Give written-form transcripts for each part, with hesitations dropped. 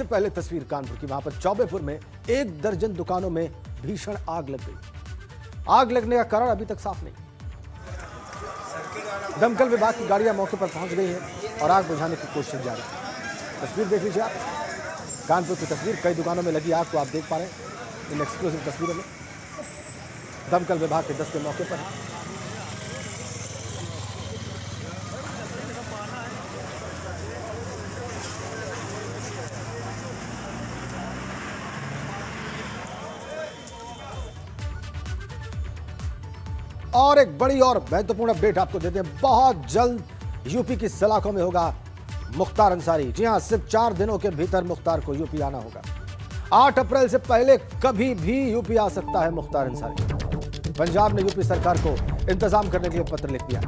सबसे पहले तस्वीर कानपुर की, वहां पर चौबेपुर में 1 दर्जन दुकानों में भीषण आग लग गई। आग लगने का कारण अभी तक साफ नहीं। दमकल विभाग की गाड़ियां मौके पर पहुंच गई हैं और आग बुझाने की कोशिश जारी है। तस्वीर देख लीजिए आप, कानपुर की तस्वीर। कई दुकानों में लगी आग को आप देख पा रहे हैं इन एक्सक्लूसिव तस्वीरों में। दमकल विभाग के दस्ते मौके पर है। और एक बड़ी और महत्वपूर्ण अपडेट आपको देते हैं। बहुत जल्द यूपी की सलाखों में होगा मुख्तार अंसारी। जी हां, सिर्फ 4 दिनों के भीतर मुख्तार को यूपी आना होगा। 8 अप्रैल से पहले कभी भी यूपी आ सकता है मुख्तार अंसारी। पंजाब ने यूपी सरकार को इंतजाम करने के लिए पत्र लिख दिया।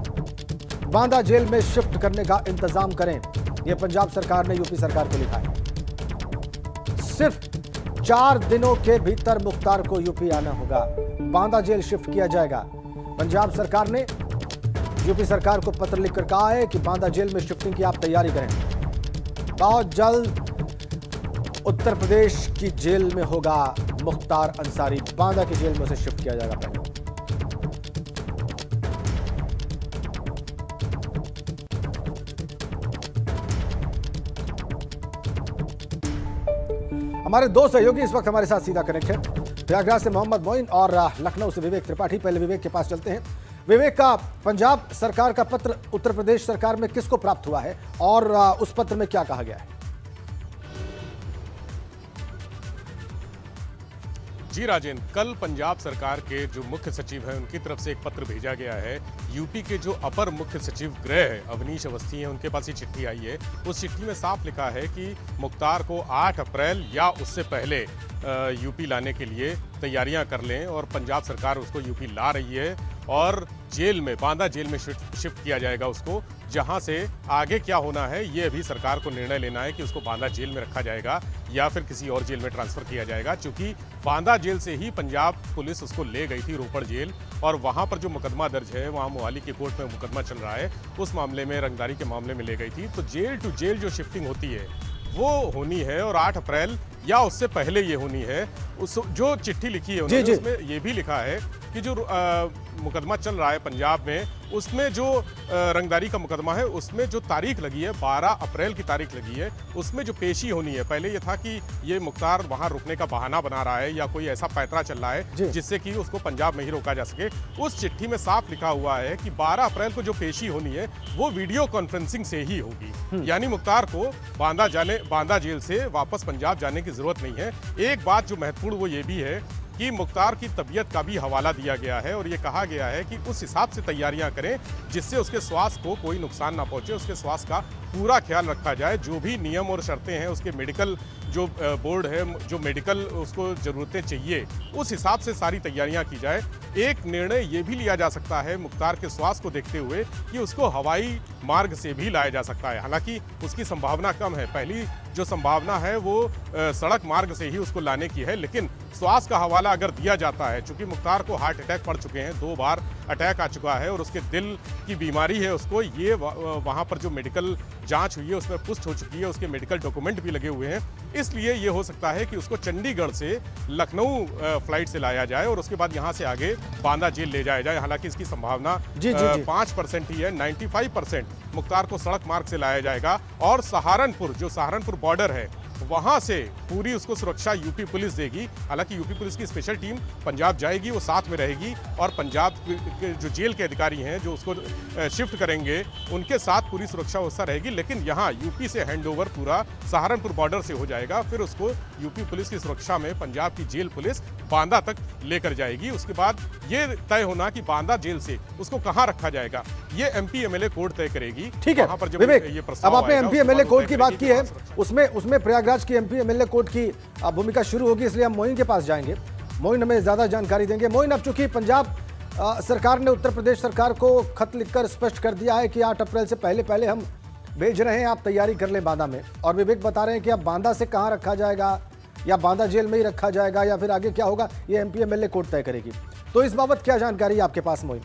बांदा जेल में शिफ्ट करने का इंतजाम करें, यह पंजाब सरकार ने यूपी सरकार को लिखा है। सिर्फ 4 दिनों के भीतर मुख्तार को यूपी आना होगा। बांदा जेल शिफ्ट किया जाएगा। पंजाब सरकार ने यूपी सरकार को पत्र लिखकर कहा है कि बांदा जेल में शिफ्टिंग की आप तैयारी करें। बहुत जल्द उत्तर प्रदेश की जेल में होगा मुख्तार अंसारी। बांदा की जेल में उसे शिफ्ट किया जाएगा पहले। हमारे 2 सहयोगी इस वक्त हमारे साथ सीधा कनेक्ट है। प्रयागराज से मोहम्मद मोइन और लखनऊ से विवेक त्रिपाठी। पहले विवेक के पास चलते हैं। विवेक, का पंजाब सरकार का पत्र उत्तर प्रदेश सरकार में किसको प्राप्त हुआ है और उस पत्र में क्या कहा गया है? जी राजेंद्र, कल पंजाब सरकार के जो मुख्य सचिव हैं उनकी तरफ से एक पत्र भेजा गया है। यूपी के जो अपर मुख्य सचिव गृह है अवनीश अवस्थी हैं, उनके पास ये चिट्ठी आई है। उस चिट्ठी में साफ लिखा है कि मुख्तार को 8 अप्रैल या उससे पहले यूपी लाने के लिए तैयारियां कर लें और पंजाब सरकार उसको यूपी ला रही है और जेल में, बांदा जेल में शिफ्ट किया जाएगा उसको, जहां से आगे क्या होना है ये अभी सरकार को निर्णय लेना है कि उसको बांदा जेल में रखा जाएगा या फिर किसी और जेल में ट्रांसफर किया जाएगा। क्योंकि बांदा जेल से ही पंजाब पुलिस उसको ले गई थी रोपड़ जेल और वहां पर जो मुकदमा दर्ज है, वहां मोहाली की कोर्ट में मुकदमा चल रहा है, उस मामले में, रंगदारी के मामले में ले गई थी। तो जेल टू जेल जो शिफ्टिंग होती है वो होनी है और 8 अप्रैल या उससे पहले ये होनी है। उस जो चिट्ठी लिखी है उन्होंने, उसमें ये भी लिखा है कि जो मुकदमा चल रहा है पंजाब में, उसमें जो रंगदारी का मुकदमा है उसमें जो तारीख लगी है 12 अप्रैल की तारीख लगी है, उसमें जो पेशी होनी है। पहले ये था कि ये मुख्तार वहां रुकने का बहाना बना रहा है या कोई ऐसा पैतरा चल रहा है जिससे कि उसको पंजाब में ही रोका जा सके। उस चिट्ठी में साफ लिखा हुआ है कि 12 अप्रैल को जो पेशी होनी है वो वीडियो कॉन्फ्रेंसिंग से ही होगी। यानी मुख्तार को बांदा जेल से वापस पंजाब जाने की जरूरत नहीं है। एक बात जो महत्वपूर्ण वो ये भी है कि मुख्तार की तबीयत का भी हवाला दिया गया है और ये कहा गया है कि उस हिसाब से तैयारियां करें जिससे उसके स्वास्थ्य को कोई नुकसान ना पहुंचे, उसके स्वास्थ्य का पूरा ख्याल रखा जाए। जो भी नियम और शर्तें हैं, उसके मेडिकल जो बोर्ड है, जो मेडिकल उसको ज़रूरतें चाहिए, उस हिसाब से सारी तैयारियां की जाए। एक निर्णय ये भी लिया जा सकता है मुख्तार के स्वास्थ्य को देखते हुए कि उसको हवाई मार्ग से भी लाया जा सकता है। हालांकि उसकी संभावना कम है, पहली जो संभावना है वो सड़क मार्ग से ही उसको लाने की है। लेकिन स्वास्थ्य का हवाला अगर दिया जाता है, चूंकि मुख्तार को हार्ट अटैक पड़ चुके हैं, 2 बार अटैक आ चुका है और उसके दिल की बीमारी है उसको, ये वहाँ पर जो मेडिकल जांच हुई है उसमें पुष्ट हो चुकी है, उसके मेडिकल डॉक्यूमेंट भी लगे हुए हैं। इसलिए ये हो सकता है कि उसको चंडीगढ़ से लखनऊ फ्लाइट से लाया जाए और उसके बाद यहाँ से आगे बांदा जेल ले जाया जाए। हालांकि इसकी संभावना 5% ही है, 95% मुख्तार को सड़क मार्ग से लाया जाएगा और सहारनपुर, जो सहारनपुर बॉर्डर है, वहां से पूरी उसको सुरक्षा यूपी पुलिस देगी। हालांकि यूपी पुलिस की स्पेशल टीम पंजाब जाएगी, वो साथ में रहेगी और पंजाब के जो जेल के अधिकारी हैं जो उसको शिफ्ट करेंगे, उनके साथ पूरी सुरक्षा व्यवस्था रहेगी। लेकिन यहाँ यूपी से हैंडओवर पूरा सहारनपुर बॉर्डर से हो जाएगा, फिर उसको यूपी पुलिस की सुरक्षा में पंजाब की जेल पुलिस बांदा तक लेकर जाएगी। उसके बाद ये तय होना कि बांदा जेल से उसको कहाँ रखा जाएगा, ये MP MLA कोर्ट तय करेगी। ठीक है विवेक, अब आपने MP MLA कोर्ट की बात की है, उसमें प्रयागराज की MP MLA कोर्ट की भूमिका शुरू होगी, इसलिए हम मोइन के पास जाएंगे। मोइन हमें ज्यादा जानकारी देंगे। मोइन, अब चूंकि पंजाब सरकार ने उत्तर प्रदेश सरकार को खत लिखकर स्पष्ट कर दिया है कि 8 अप्रैल से पहले हम भेज रहे हैं, आप तैयारी कर लें बांदा में, और विवेक बता रहे हैं कि अब बांदा से कहाँ रखा जाएगा, या बांदा जेल में ही रखा जाएगा या फिर आगे क्या होगा ये MP MLA कोर्ट तय करेगी। तो इस बाबत क्या जानकारी आपके पास मोइन?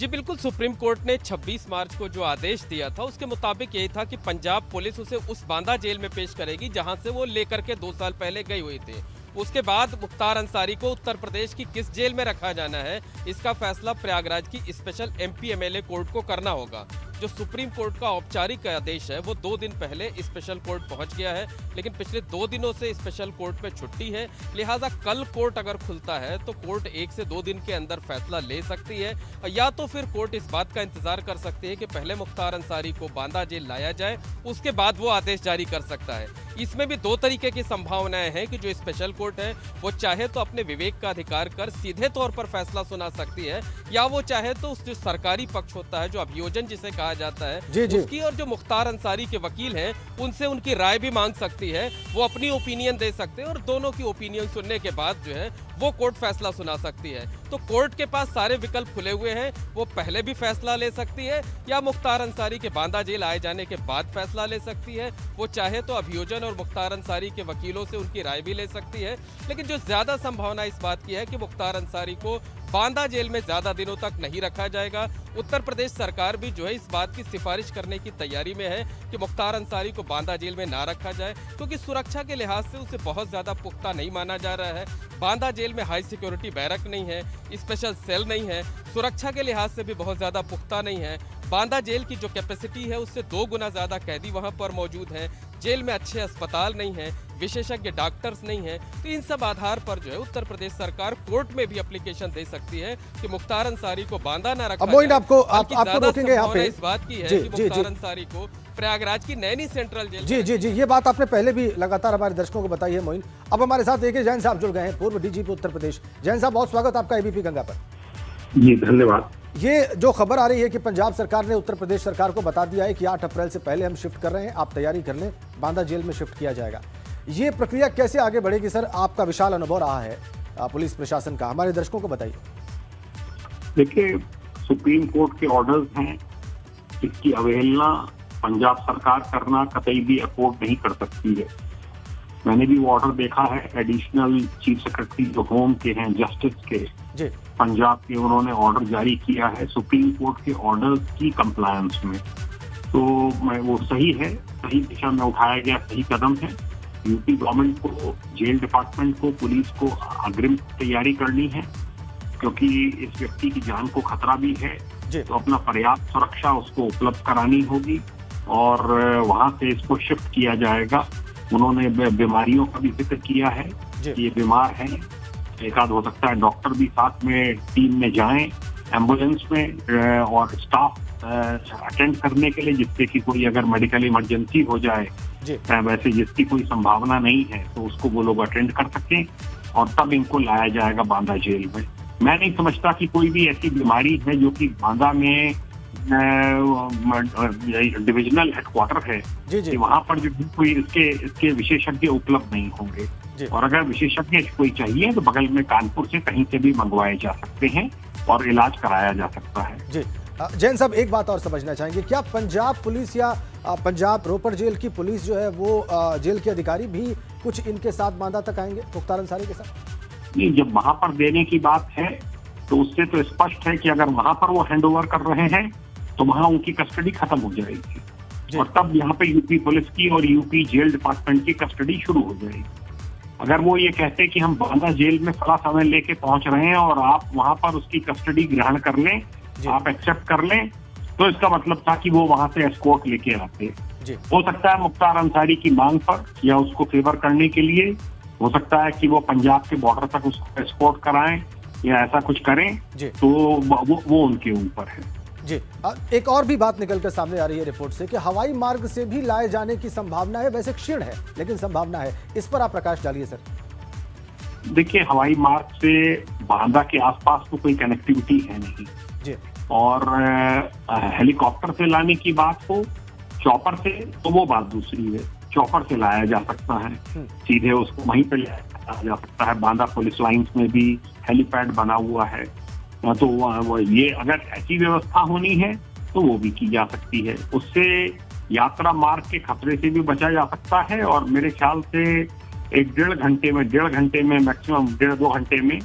जी बिल्कुल, सुप्रीम कोर्ट ने 26 मार्च को जो आदेश दिया था उसके मुताबिक यही था कि पंजाब पुलिस उसे उस बांदा जेल में पेश करेगी जहां से वो लेकर के 2 साल पहले गई हुई थी। उसके बाद मुख्तार अंसारी को उत्तर प्रदेश की किस जेल में रखा जाना है, इसका फैसला प्रयागराज की स्पेशल एमपी एमएलए कोर्ट को करना होगा। जो सुप्रीम कोर्ट का औपचारिक आदेश है वो 2 दिन पहले स्पेशल कोर्ट पहुंच गया है, लेकिन पिछले 2 दिनों से स्पेशल कोर्ट में छुट्टी है। लिहाजा कल कोर्ट अगर खुलता है तो कोर्ट 1 से 2 दिन के अंदर फैसला ले सकती है, या तो फिर कोर्ट इस बात का इंतजार कर सकती है कि पहले मुख्तार अंसारी को बांदा जेल लाया जाए, उसके बाद वो आदेश जारी कर सकता है। इसमें भी 2 तरीके की संभावनाएं हैं कि जो स्पेशल कोर्ट है वो चाहे तो अपने विवेक का अधिकार कर सीधे तौर पर फैसला सुना सकती है, या वो चाहे तो उस जो सरकारी पक्ष होता है, जो अभियोजन जिसे कहा जाता है, उसकी और जो मुख्तार अंसारी के वकील हैं उनसे उनकी राय भी मांग सकती है। वो अपनी ओपिनियन दे सकते हैं और दोनों की ओपिनियन सुनने के बाद जो है वो कोर्ट फैसला सुना सकती है। तो कोर्ट के पास सारे विकल्प खुले हुए हैं, वो पहले भी फैसला ले सकती है या मुख्तार अंसारी के बांदा जेल आए जाने के बाद फैसला ले सकती है। वो चाहे तो अभियोजन और मुख्तार अंसारी के वकीलों से उनकी राय भी ले सकती है, लेकिन जो ज्यादा संभावना इस बात की है कि मुख्तार अंसारी को बांदा जेल में ज्यादा दिनों तक नहीं रखा जाएगा। उत्तर प्रदेश सरकार भी जो है इस बात की सिफारिश करने की तैयारी में है कि मुख्तार अंसारी को बांदा जेल में ना रखा जाए, क्योंकि सुरक्षा के लिहाज से उसे बहुत ज्यादा पुख्ता नहीं माना जा रहा है। बांदा जेल में हाई सिक्योरिटी बैरक नहीं है, स्पेशल सेल नहीं है, सुरक्षा के लिहाज से भी बहुत ज्यादा पुख्ता नहीं है। बांदा जेल की जो कैपेसिटी है उससे 2 गुना ज्यादा कैदी वहां पर मौजूद हैं। जेल में अच्छे अस्पताल नहीं है, विशेषज्ञ डॉक्टर्स नहीं है। तो इन सब आधार पर जो है उत्तर प्रदेश सरकार कोर्ट में भी एप्लीकेशन दे सकती है कि मुख्तार अंसारी को बांदा ना रखा जाए। आपको रोकेंगे यहाँ पे। इस बात की है कि मुख्तार अंसारी को प्रयागराज की नैनी सेंट्रल जेल। जी, ये बात आपने पहले भी लगातार हमारे दर्शकों को बताई है मोइन। अब हमारे साथ AK जैन साहब जुड़ गए हैं, पूर्व डीजीपी उत्तर प्रदेश। जैन साहब, बहुत स्वागत आपका ABP गंगा पर। जी धन्यवाद। ये जो खबर आ रही है कि पंजाब सरकार ने उत्तर प्रदेश सरकार को बता दिया है कि 8 अप्रैल से पहले हम शिफ्ट कर रहे हैं, आप तैयारी कर लें, बांदा जेल में शिफ्ट किया जाएगा। ये प्रक्रिया कैसे आगे बढ़ेगी सर? आपका विशाल अनुभव रहा है पुलिस प्रशासन का, हमारे दर्शकों को बताइए। देखिए, सुप्रीम कोर्ट के ऑर्डर्स हैं, इसकी अवहेलना पंजाब सरकार करना कतई भी अफोर्ड नहीं कर सकती है। मैंने भी वो ऑर्डर देखा है, एडिशनल चीफ सेक्रेटरी जो होम के हैं, जस्टिस के पंजाब के, उन्होंने ऑर्डर जारी किया है सुप्रीम कोर्ट के ऑर्डर्स की कंप्लायंस में। तो वो सही है, सही दिशा में उठाया गया सही कदम है। यूपी गवर्नमेंट को, जेल डिपार्टमेंट को, पुलिस को अग्रिम तैयारी करनी है, क्योंकि इस व्यक्ति की जान को खतरा भी है। तो अपना पर्याप्त सुरक्षा उसको उपलब्ध करानी होगी और वहां से इसको शिफ्ट किया जाएगा। उन्होंने बीमारियों का भी जिक्र किया है कि ये बीमार है, एक आध हो सकता है डॉक्टर भी साथ में टीम में जाएं एम्बुलेंस में और स्टाफ अटेंड करने के लिए, जिससे कि कोई अगर मेडिकल इमरजेंसी हो जाए, वैसे जिसकी कोई संभावना नहीं है, तो उसको वो लोग अटेंड कर सकें और तब इनको लाया जाएगा बांदा जेल में। मैं नहीं समझता कि कोई भी ऐसी बीमारी है जो कि बांदा में डिविजनल हेडक्वार्टर है कि वहां पर जो कोई इसके विशेषज्ञ उपलब्ध नहीं होंगे, और अगर विशेषज्ञ कोई चाहिए तो बगल में कानपुर से कहीं से भी मंगवाए जा सकते हैं और इलाज कराया जा सकता है। जी जैन साहब, एक बात और समझना चाहेंगे, क्या पंजाब पुलिस या पंजाब रोपड़ जेल की पुलिस जो है वो जेल के अधिकारी भी कुछ इनके साथ बांदा तक आएंगे मुख्तार अंसारी के साथ? नहीं, जब वहां पर देने की बात है तो उससे तो स्पष्ट है कि अगर वहां पर वो हैंड ओवर कर रहे हैं तो वहां उनकी कस्टडी खत्म हो जाएगी और तब यहाँ पे यूपी पुलिस की और यूपी जेल डिपार्टमेंट की कस्टडी शुरू हो जाएगी। अगर वो ये कहते कि हम बांदा जेल में फला समय लेके पहुंच रहे हैं और आप वहां पर उसकी कस्टडी ग्रहण कर लें, आप एक्सेप्ट कर लें, तो इसका मतलब था कि वो वहां से एस्कॉर्ट लेके आते। हो सकता है मुख्तार अंसारी की मांग पर या उसको फेवर करने के लिए, हो सकता है कि वो पंजाब के बॉर्डर तक उसको एस्कॉर्ट कराएं या ऐसा कुछ करें, तो वो उनके ऊपर है। जी, एक और भी बात निकलकर सामने आ रही है रिपोर्ट से कि हवाई मार्ग से भी लाए जाने की संभावना है, वैसे क्षीण है लेकिन संभावना है, इस पर आप प्रकाश डालिए सर। देखिए, हवाई मार्ग से बांदा के आसपास तो कोई कनेक्टिविटी है नहीं जी, और हेलीकॉप्टर से लाने की बात हो, चॉपर से, तो वो बात दूसरी है। चॉपर से लाया जा सकता है, सीधे उसको वहीं पे लाया जा सकता है। बांदा पुलिस लाइंस में भी हेलीपैड बना हुआ है, तो ये अगर ऐसी व्यवस्था होनी है तो वो भी की जा सकती है। उससे यात्रा मार्ग के खतरे से भी बचा जा सकता है और मेरे ख्याल से 1-1.5 घंटे में मैक्सिमम 1.5-2 घंटे में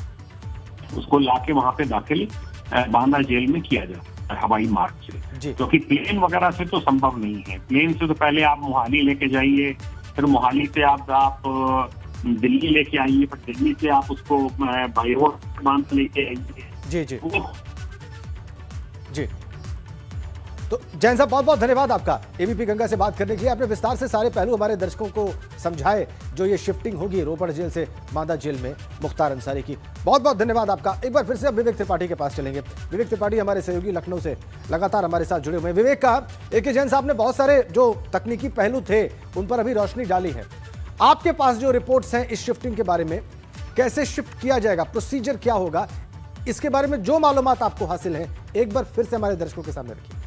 उसको लाके वहां पे दाखिल बांदा जेल में किया जा सकता है। हवाई मार्ग जी। से, क्योंकि प्लेन वगैरह से तो संभव नहीं है। प्लेन से तो पहले आप मोहाली लेके जाइए, फिर मोहाली से आप दिल्ली लेके आइए, फिर दिल्ली से आप उसको बाई रोड बांध लेके आइए। जी जी वो जी। तो जैन साहब बहुत बहुत धन्यवाद आपका एबीपी गंगा से बात करने के लिए। आपने विस्तार से सारे पहलू हमारे दर्शकों को समझाए, जो ये शिफ्टिंग होगी रोपड़ जेल से बांदा जेल में मुख्तार अंसारी की। बहुत बहुत धन्यवाद आपका। एक बार फिर से अब विवेक त्रिपाठी के पास चलेंगे। विवेक त्रिपाठी हमारे सहयोगी लखनऊ से लगातार हमारे साथ जुड़े हुए हैं। विवेक का AK जैन साहब ने बहुत सारे जो तकनीकी पहलू थे उन पर अभी रोशनी डाली है। आपके पास जो रिपोर्ट्स हैं इस शिफ्टिंग के बारे में, कैसे शिफ्ट किया जाएगा, प्रोसीजर क्या होगा, इसके बारे में जो मालूमात आपको हासिल है एक बार फिर से हमारे दर्शकों के सामने रखिए।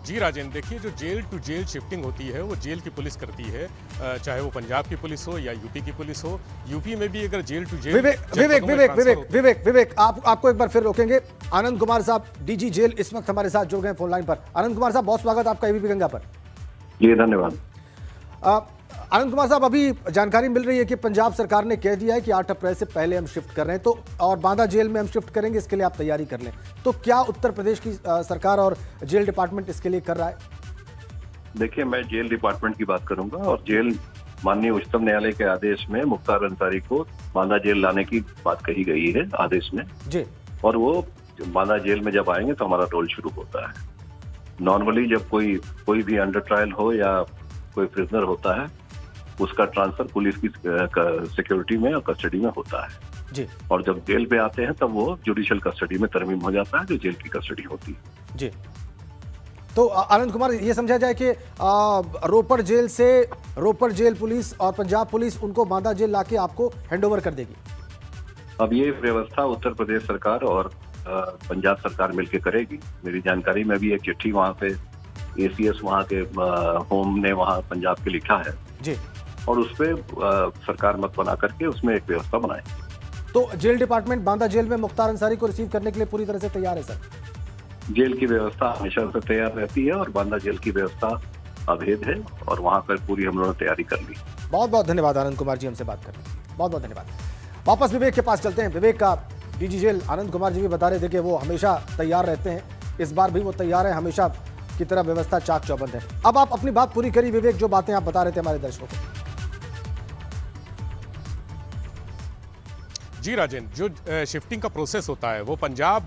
जी राजेंद्र, देखिए जो जेल टू जेल शिफ्टिंग होती है वो जेल की पुलिस करती है, चाहे वो पंजाब की पुलिस हो या यूपी की पुलिस हो। यूपी में भी अगर जेल टू जेल विवेक आपको एक बार फिर रोकेंगे। आनंद कुमार साहब डीजी जेल इस वक्त हमारे साथ जुड़ गए फोन लाइन पर। आनंद कुमार साहब बहुत स्वागत आपका एबीपी गंगा पर। जी धन्यवाद। आनंद कुमार साहब, अभी जानकारी मिल रही है कि पंजाब सरकार ने कह दिया है कि 8 अप्रैल से पहले हम शिफ्ट कर रहे हैं, तो और बांदा जेल में हम शिफ्ट करेंगे, इसके लिए आप तैयारी कर लें। तो क्या उत्तर प्रदेश की सरकार और जेल डिपार्टमेंट इसके लिए कर रहा है? देखिए, मैं जेल डिपार्टमेंट की बात करूंगा और जेल माननीय उच्चतम न्यायालय के आदेश में मुख्तार अंसारी को बांदा जेल लाने की बात कही गई है आदेश में जी। और वो बांदा जेल में जब आएंगे तो हमारा रोल शुरू होता है। नॉर्मली जब कोई भी अंडर ट्रायल हो या कोई प्रिजनर होता है, उसका ट्रांसफर पुलिस की सिक्योरिटी में और कस्टडी में होता है जी। और जब जेल पे आते हैं तब वो जुडिशियल कस्टडी में तरमीम हो जाता है, जो जेल की कस्टडी होती है जी। तो आनंद कुमार, ये समझा जाए कि रोपड़ जेल पुलिस और पंजाब पुलिस उनको बांदा जेल लाके आपको हैंडओवर कर देगी। अब ये व्यवस्था उत्तर प्रदेश सरकार और पंजाब सरकार मिलकर करेगी। मेरी जानकारी में भी एक चिट्ठी वहाँ पे ACS वहाँ के होम ने वहाँ पंजाब के लिखा है जी, और उसपे सरकार मत बना करके उसमें एक व्यवस्था बनाए। तो जेल डिपार्टमेंट बांदा जेल में मुख्तार अंसारी को रिसीव करने के लिए पूरी तरह से तैयार है सर? जेल की व्यवस्था हमेशा से तैयार रहती है और बांदा जेल की व्यवस्था अभेद है और वहाँ पर पूरी हम लोगों ने तैयारी कर ली। बहुत बहुत धन्यवाद आनंद कुमार जी हमसे बात करने के लिए, बहुत बहुत धन्यवाद। वापस विवेक के पास चलते हैं। विवेक का डीजी जेल आनंद कुमार जी भी बता रहे थे कि वो हमेशा तैयार रहते हैं, इस बार भी वो तैयार है, हमेशा की तरह व्यवस्था चाक चौबंद है। अब आप अपनी बात पूरी करिए विवेक, जो बातें आप बता रहे थे हमारे दर्शकों को। जी राजेंद्र, जो शिफ्टिंग का प्रोसेस होता है वो पंजाब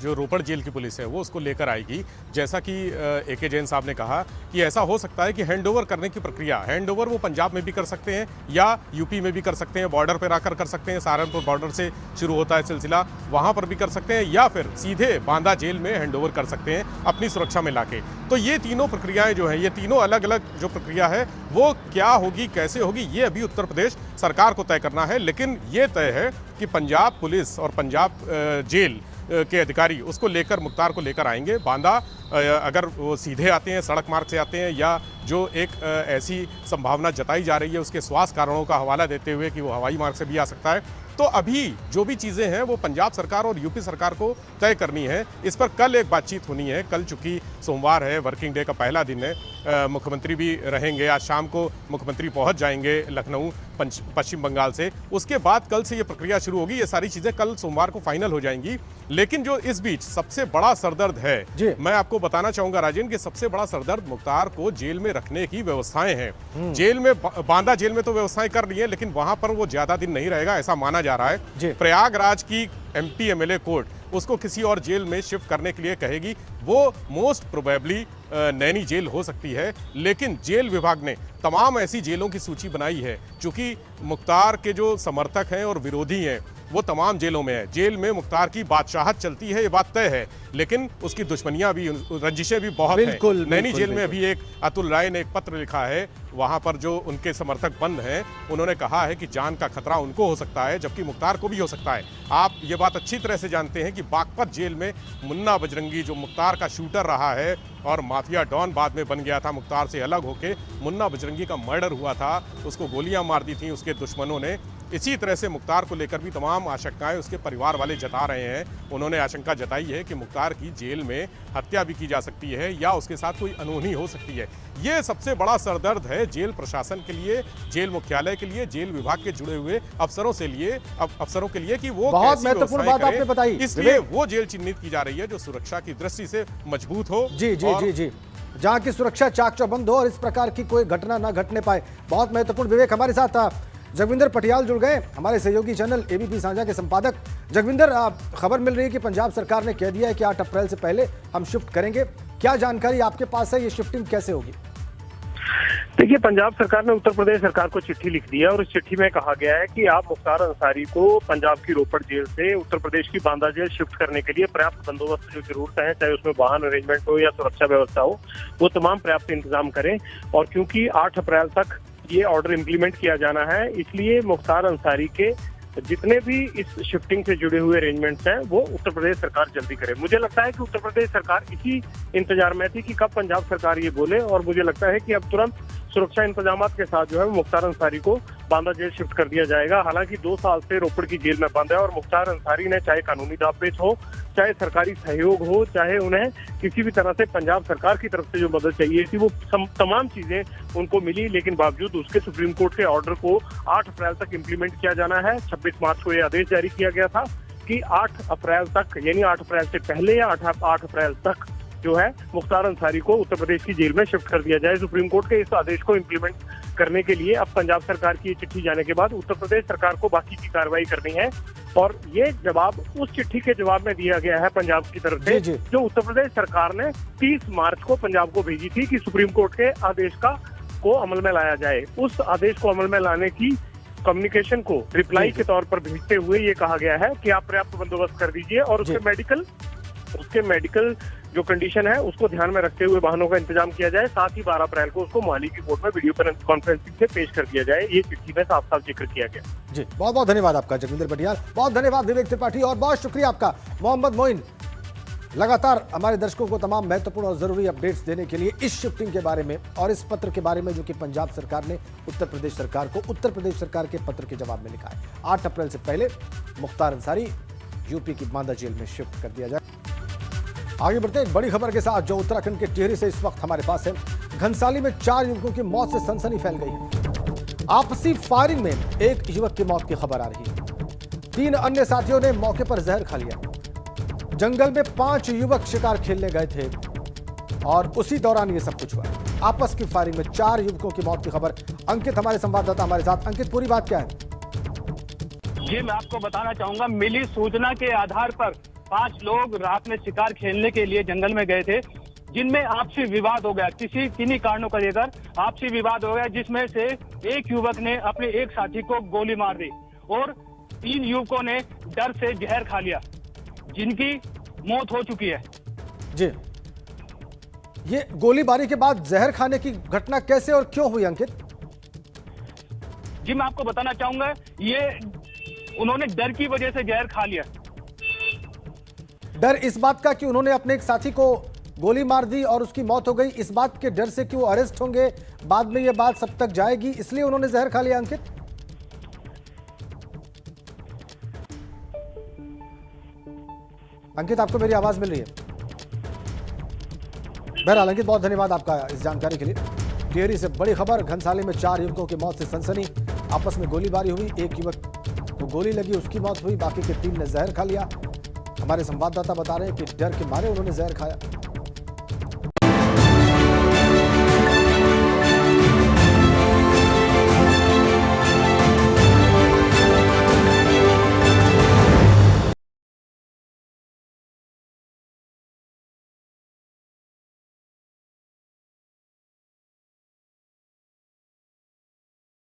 जो रोपड़ जेल की पुलिस है वो उसको लेकर आएगी। जैसा कि AK जैन साहब ने कहा कि ऐसा हो सकता है कि हैंडओवर करने की प्रक्रिया, हैंडओवर वो पंजाब में भी कर सकते हैं या यूपी में भी कर सकते हैं, बॉर्डर पर आकर कर सकते हैं, सहारनपुर बॉर्डर से शुरू होता है सिलसिला, वहाँ पर भी कर सकते हैं, या फिर सीधे बांदा जेल में हैंडओवर कर सकते हैं अपनी सुरक्षा में लाके। तो ये तीनों प्रक्रियाएँ जो हैं, ये तीनों अलग अलग जो प्रक्रिया है वो क्या होगी, कैसे होगी, ये अभी उत्तर प्रदेश सरकार को तय करना है। लेकिन ये तय है कि पंजाब पुलिस और पंजाब जेल के अधिकारी उसको लेकर, मुख्तार को लेकर आएंगे बांदा। अगर वो सीधे आते हैं, सड़क मार्ग से आते हैं, या जो एक ऐसी संभावना जताई जा रही है उसके स्वास्थ्य कारणों का हवाला देते हुए कि वो हवाई मार्ग से भी आ सकता है, तो अभी जो भी चीज़ें हैं वो पंजाब सरकार और यूपी सरकार को तय करनी है। इस पर कल एक बातचीत होनी है। कल चूंकि सोमवार है, वर्किंग डे का पहला दिन है, मुख्यमंत्री भी रहेंगे। आज शाम को मुख्यमंत्री पहुंच जाएंगे लखनऊ पश्चिम बंगाल से। उसके बाद कल से ये प्रक्रिया शुरू होगी। ये सारी चीज़ें कल सोमवार को फाइनल हो जाएंगी। लेकिन जो इस बीच सबसे बड़ा सरदर्द है, मैं आपको बताना चाहूँगा राजेंद्र, कि सबसे बड़ा सरदर्द मुख्तार को जेल में रखने की व्यवस्थाएं हैं। जेल में, बांदा जेल में तो व्यवस्थाएं कर ली है, लेकिन वहां पर वो ज़्यादा दिन नहीं रहेगा ऐसा माना जा रहा है। प्रयागराज की MP MLA कोर्ट उसको किसी और जेल में शिफ्ट करने के लिए कहेगी। वो मोस्ट प्रोबेबली नैनी जेल हो सकती है। लेकिन जेल विभाग ने तमाम ऐसी जेलों की सूची बनाई है, चूंकि मुख्तार के जो समर्थक हैं और विरोधी हैं वो तमाम जेलों में है। जेल में मुख्तार की बादशाहत चलती है, ये बात तय है, लेकिन उसकी दुश्मनियां भी, रंजिशें भी बहुत हैं। नैनी जेल में अभी एक अतुल राय ने एक पत्र लिखा है, वहां पर जो उनके समर्थक बंद हैं उन्होंने कहा है कि जान का खतरा उनको हो सकता है, जबकि मुख्तार को भी हो सकता है। आप ये बात अच्छी तरह से जानते हैं कि बागपत जेल में मुन्ना बजरंगी, जो मुख्तार का शूटर रहा है और माफिया डॉन बाद में बन गया था मुख्तार से अलग होके, मुन्ना बजरंगी का मर्डर हुआ था, उसको गोलियां मार दी थी उसके दुश्मनों ने। इसी तरह से मुख्तार को लेकर भी तमाम आशंकाएं उसके परिवार वाले जता रहे हैं। उन्होंने आशंका जताई है कि मुख्तार की जेल में हत्या भी की जा सकती है या उसके साथ कोई अनहोनी हो सकती है। ये सबसे बड़ा सरदर्द है जेल प्रशासन के लिए, जेल मुख्यालय के लिए, जेल विभाग के जुड़े हुए अफसरों के लिए कि वो बहुत कैसी महत्वपूर्ण व्यवस्थाएं बात आपने करें। बताई। इसलिए वो जेल चिन्हित की जा रही है जो सुरक्षा की दृष्टि से मजबूत हो। जी जी और जी जी, जहां की सुरक्षा चाक चौबंद हो और इस प्रकार की कोई घटना ना घटने पाए। बहुत महत्वपूर्ण। विवेक, हमारे साथ जगविंदर पटियाल जुड़ गए, हमारे सहयोगी चैनल एबीपी साझा के संपादक। जगविंदर, खबर मिल रही है कि पंजाब सरकार ने कह दिया है कि 8 अप्रैल से पहले हम शिफ्ट करेंगे। क्या जानकारी आपके पास है, ये शिफ्टिंग कैसे होगी? देखिए, पंजाब सरकार ने उत्तर प्रदेश सरकार को चिट्ठी लिख दी है और इस चिट्ठी में कहा गया है कि आप मुख्तार अंसारी को पंजाब की रोपड़ जेल से उत्तर प्रदेश की बांदा जेल शिफ्ट करने के लिए पर्याप्त बंदोबस्त जो जरूरत है, चाहे उसमें वाहन अरेंजमेंट हो या सुरक्षा व्यवस्था हो, वो तमाम पर्याप्त इंतजाम करें। और क्योंकि 8 अप्रैल तक ये ऑर्डर इम्प्लीमेंट किया जाना है, इसलिए मुख्तार अंसारी के जितने भी इस शिफ्टिंग से जुड़े हुए अरेंजमेंट्स हैं वो उत्तर प्रदेश सरकार जल्दी करे। मुझे लगता है कि उत्तर प्रदेश सरकार इसी इंतजार में थी कि कब पंजाब सरकार ये बोले, और मुझे लगता है कि अब तुरंत सुरक्षा इंतजाम के साथ जो है मुख्तार अंसारी को बांदा जेल शिफ्ट कर दिया जाएगा। हालांकि 2 साल से रोपड़ की जेल में बंद है और मुख्तार अंसारी ने चाहे कानूनी दावपेच हो, चाहे सरकारी सहयोग हो, चाहे उन्हें किसी भी तरह से पंजाब सरकार की तरफ से जो मदद चाहिए थी, वो तमाम चीजें उनको मिली, लेकिन बावजूद उसके सुप्रीम कोर्ट के ऑर्डर को 8 अप्रैल तक इम्प्लीमेंट किया जाना है। 26 मार्च को ये आदेश जारी किया गया था कि 8 अप्रैल तक, यानी 8 अप्रैल से पहले या 8 अप्रैल तक जो है मुख्तार अंसारी को उत्तर प्रदेश की जेल में शिफ्ट कर दिया जाए। सुप्रीम कोर्ट के इस आदेश को इम्प्लीमेंट करने के लिए अब पंजाब सरकार की चिट्ठी जाने के बाद उत्तर प्रदेश सरकार को बाकी की कार्रवाई करनी है। और ये जवाब उस चिट्ठी के जवाब में दिया गया है पंजाब की तरफ से, जो उत्तर प्रदेश सरकार ने 30 मार्च को पंजाब को भेजी थी कि सुप्रीम कोर्ट के आदेश को अमल में लाया जाए। उस आदेश को अमल में लाने की कम्युनिकेशन को रिप्लाई के तौर पर भेजते हुए ये कहा गया है कि आप पर्याप्त बंदोबस्त कर दीजिए और उसके मेडिकल जो कंडीशन है उसको ध्यान में रखते हुए वाहनों का इंतजाम किया जाए। साथ ही 12 अप्रैल को उसको मोहाली की कोर्ट में वीडियो कॉन्फ्रेंसिंग से पेश कर दिया जाए। ये चिट्ठी में साफ साफ जिक्र किया गया। जी, बहुत बहुत धन्यवाद आपका जगविंदर पटियाल, बहुत धन्यवाद विवेक त्रिपाठी, और बहुत शुक्रिया आपका मोहम्मद मोइन, लगातार हमारे दर्शकों को तमाम महत्वपूर्ण और जरूरी अपडेट्स देने के लिए इस शिफ्टिंग के बारे में और इस पत्र के बारे में जो कि पंजाब सरकार ने उत्तर प्रदेश सरकार को उत्तर प्रदेश सरकार के पत्र के जवाब में लिखा है। 8 अप्रैल से पहले मुख्तार अंसारी यूपी की बांदा जेल में शिफ्ट कर दिया जाए। आगे बढ़ते हैं एक बड़ी खबर के साथ जो उत्तराखंड के टिहरी से इस वक्त हमारे पास है। घनसाली में 4 युवकों की मौत से सनसनी फैल गई है। आपसी फायरिंग में एक युवक की मौत की खबर आ रही है। 3 अन्य साथियों ने मौके पर जहर खा लिया। जंगल में 5 युवक शिकार खेलने गए थे और उसी दौरान ये सब कुछ हुआ। आपस की फायरिंग में 4 युवकों की मौत की खबर। अंकित हमारे संवाददाता हमारे साथ। अंकित, पूरी बात क्या है? जी, मैं आपको बताना चाहूंगा, मिली सूचना के आधार पर 5 लोग रात में शिकार खेलने के लिए जंगल में गए थे, जिनमें आपसी विवाद हो गया। किन्हीं कारणों को लेकर आपसी विवाद हो गया, जिसमें से एक युवक ने अपने एक साथी को गोली मार दी और 3 युवकों ने डर से जहर खा लिया, जिनकी मौत हो चुकी है। जी, ये गोलीबारी के बाद जहर खाने की घटना कैसे और क्यों हुई अंकित? जी, मैं आपको बताना चाहूंगा, ये उन्होंने डर की वजह से जहर खा लिया। डर इस बात का कि उन्होंने अपने एक साथी को गोली मार दी और उसकी मौत हो गई, इस बात के डर से कि वो अरेस्ट होंगे, बाद में ये बात सब तक जाएगी, इसलिए उन्होंने जहर खा लिया। अंकित, अंकित आपको मेरी आवाज मिल रही है? बहरहाल अंकित, बहुत धन्यवाद आपका इस जानकारी के लिए। टिहरी से बड़ी खबर। घनसाली में 4 युवकों की मौत से सनसनी। आपस में गोलीबारी हुई, एक युवक को गोली लगी, उसकी मौत हुई, बाकी के 3 ने जहर खा लिया। हमारे संवाददाता बता रहे हैं कि डर के मारे उन्होंने जहर खाया।